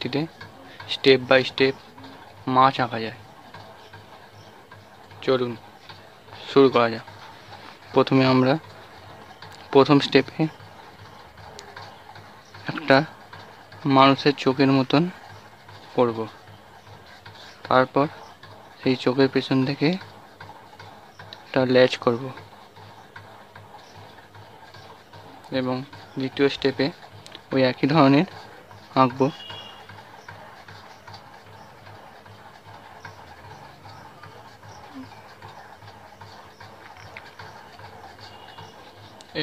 পদ্ধতিতে step by step মাছ আঁকা যায়। চলুন শুরু করা যাক। প্রথমে আমরা প্রথম স্টেপে একটা মানুষের চোখের মতন করব। তারপর সেই চোখের পেছন থেকে একটা লেজ করব এবং দ্বিতীয় স্টেপে ওই একই ধরনের আঁকবো।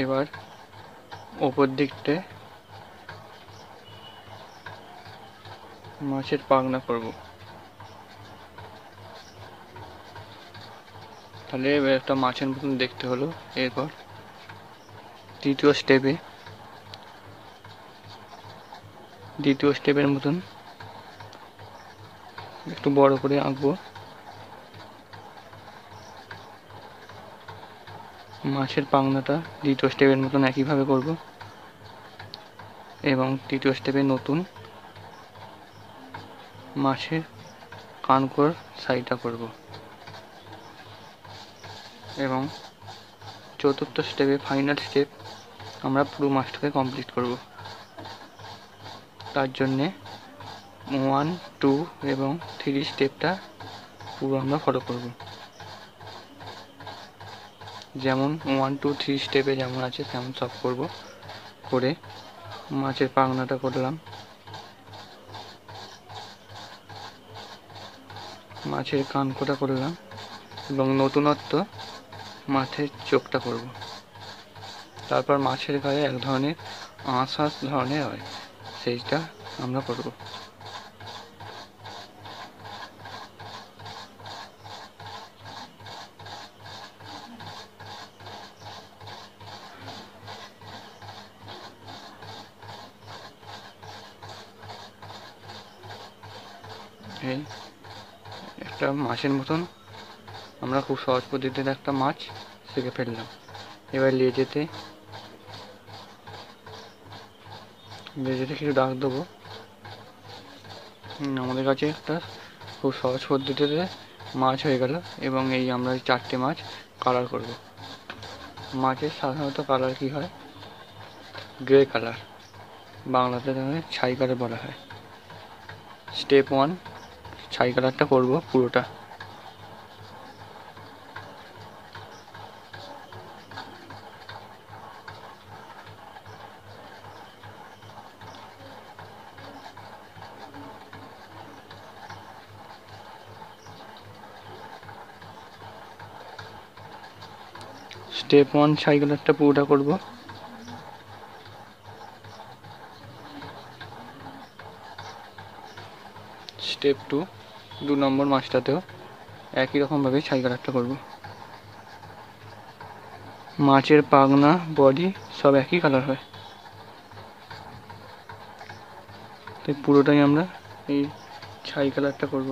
এবার ওপর দিকতে মাছের পাখনা করব। তাহলে এবার একটা মাছের মতন দেখতে হলো। এরপর দ্বিতীয় স্টেপের মতন একটু বড় করে আঁকবো। মাছের পাখনাটা দ্বিতীয় স্টেপের মতন একইভাবে করব এবং তৃতীয় স্টেপে নতুন মাছের কানকোর সাইডটা করব এবং চতুর্থ স্টেপে ফাইনাল স্টেপ আমরা পুরো মাছটাকে কমপ্লিট করব। তার জন্যে 1, 2 এবং 3 স্টেপটা পুরো আমরা ফলো করব। যেমন 1, 2, 3 স্টেপে যেমন আছে তেমন সব করব। করে মাছের পাখনাটা করলাম, মাছের কানকোটা করলাম এবং নতুনত্ব মাছের চোখটা করব। তারপর মাছের গায়ে এক ধরনের আঁশ ধরনের হয়, সেইটা আমরা করব। এই একটা মাছের মতন আমরা খুব সহজ পদ্ধতিতে একটা মাছ শিখে ফেললাম। এবার লেজেতে কিছু দাগ দেবো। আমাদের কাছে একটা খুব সহজ পদ্ধতিতে মাছ হয়ে গেল এবং এই আমরা 4টে মাছ কালার করব। মাছের সাধারণত কালার কি হয়? গ্রে কালার, বাংলাতে ছাই কালার বলা হয়। স্টেপ 1 ছাই কালারটা করব পুরোটা। স্টেপ 1 ছাই কালারটা পুরোটা করব। স্টেপ 2 2 নম্বর মাছটাতেও একই রকমভাবে ছাই কালারটা করব। মাছের পাখনা, বডি সব একই কালার হয়, তাই পুরোটাই আমরা এই ছাই কালারটা করব।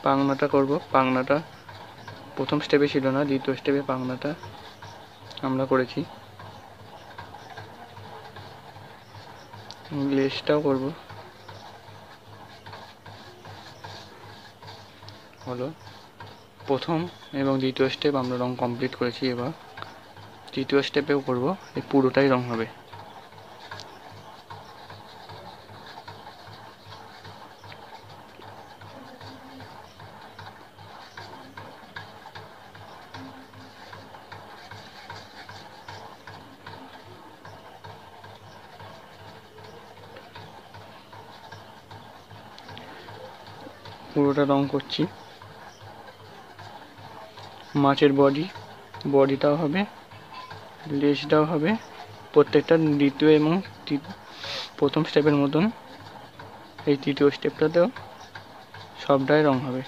পাখনাটা করব। পাখনাটা প্রথম স্টেপে ছিল না, দ্বিতীয় স্টেপে পাখনাটা আমরা করেছি। লেজটাও করব। হলো প্রথম এবং দ্বিতীয় স্টেপ আমরা রং কমপ্লিট করেছি। এবার তৃতীয় স্টেপেও করব, এই পুরোটাই রং হবে। পুরোটা রং করছি। মাছের বডিটাও হবে, লেজটাও হবে। প্রত্যেকটা দ্বিতীয় এবং প্রথম স্টেপের মতন এই তৃতীয় স্টেপটাতেও সবটাই রং হবে,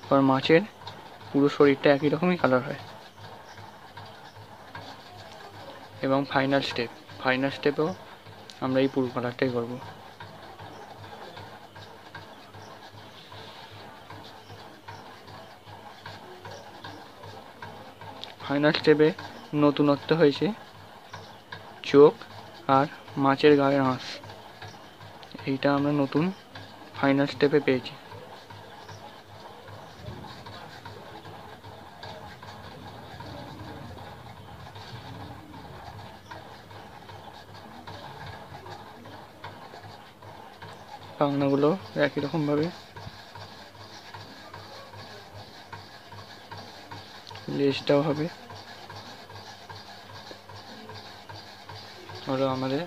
কারণ মাছের পুরো শরীরটা একই রকমই কালার হয়। এবং ফাইনাল স্টেপেও আমরা এই পুরো কালারটাই করব। ফাইনাল স্টেপে নতুনত্ব হয়েছে চোখ আর মাছের গায়ের আঁশ। এইটা আমরা নতুন ফাইনাল স্টেপে পেয়েছি। পাখনাগুলো একই রকমভাবে, লেজটাও হবে। হলো আমাদের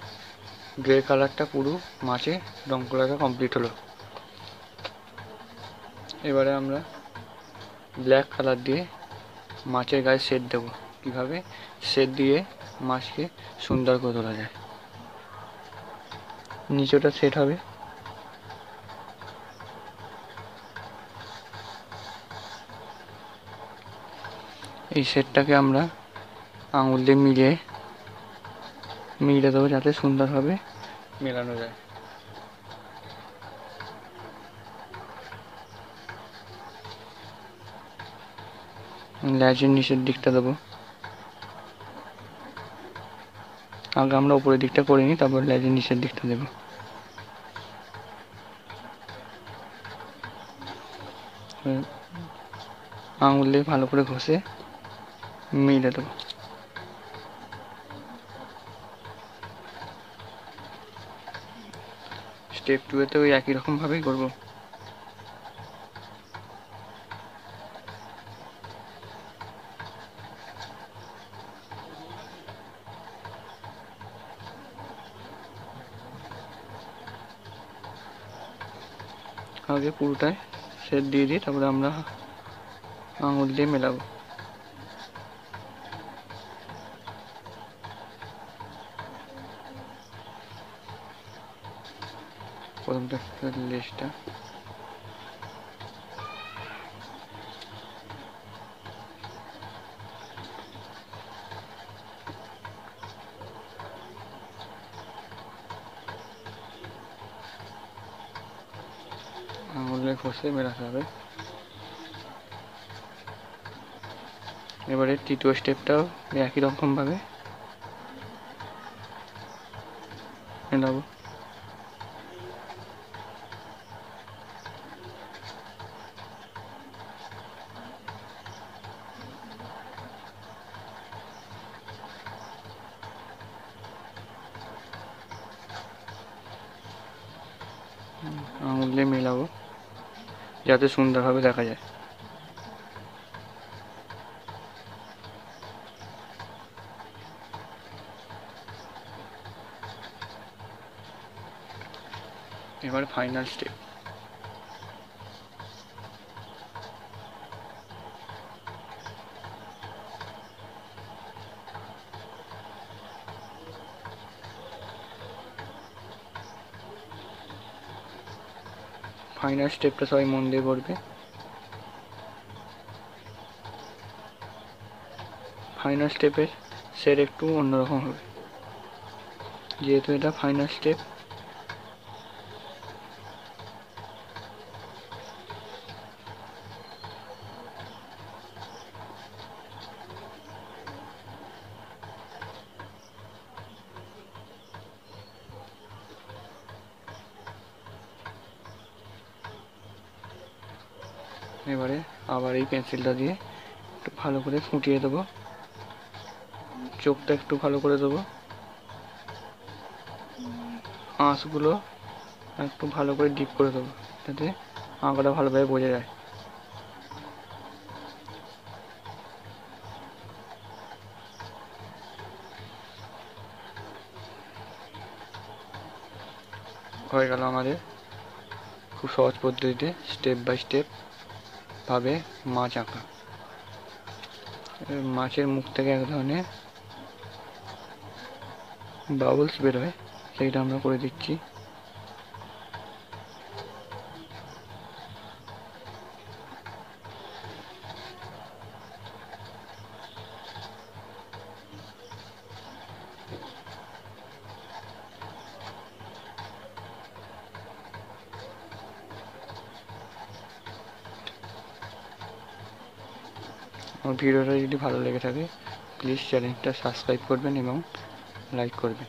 গ্রে কালারটা পুরো মাছে রং করাটা কমপ্লিট হলো। এবারে আমরা ব্ল্যাক কালার দিয়ে মাছের গায়ে শেড দেবো। কীভাবে শেড দিয়ে মাছকে সুন্দর করে তোলা যায়। নিচেটা সেট হবে। এই শেডটাকে আমরা আঙুল দিয়ে মিলিয়ে দেবো যাতে সুন্দরভাবে মেলানো যায়। ল্যাজের নিচের দিকটা দেবো। আগে আমরা উপরের দিকটা করে নিই, তারপর ল্যাজের নিচের দিকটা দেবো। আঙুল দিয়ে ভালো করে ঘষে মিলে দেবো। স্টেপ 2 এতে ওই একই রকমভাবেই করবো। আগে পুরোটায় শেড দিয়ে দিই, তারপরে আমরা আঙুল দিয়ে মেলাবো। প্রথমটা লেজটা, আঙুলে ঘষে মেলাতে হবে। এবারে তৃতীয় স্টেপটাও একই রকমভাবে মেলাবো। আঙুল দিয়ে মেলাবো যাতে সুন্দরভাবে দেখা যায়। এবার ফাইনাল স্টেপ। ফাইনাল স্টেপটা সবাই মন দিয়ে করবে। ফাইনাল স্টেপের শেড একটু অন্যরকম হবে, যেহেতু এটা ফাইনাল স্টেপ। এবারে আবার এই পেন্সিলটা দিয়ে একটু ভালো করে ফুটিয়ে দেবো। চোখটা একটু ভালো করে দেবো। আঁশগুলো একটু ভালো করে ডিপ করে দেবো যাতে আঁকাটা ভালোভাবে বোঝা যায়। হয়ে গেল আমাদের খুব সহজ পদ্ধতিতে স্টেপ বাই স্টেপ ভাবে মাছ আঁকা। মাছের মুখ থেকে এক ধরনের বাবলস বেরোয়, সেইটা আমরা করে দিচ্ছি। ভিডিওটা যদি ভালো লেগে থাকে প্লিজ চ্যানেলটা সাবস্ক্রাইব করবেন এবং লাইক করবেন।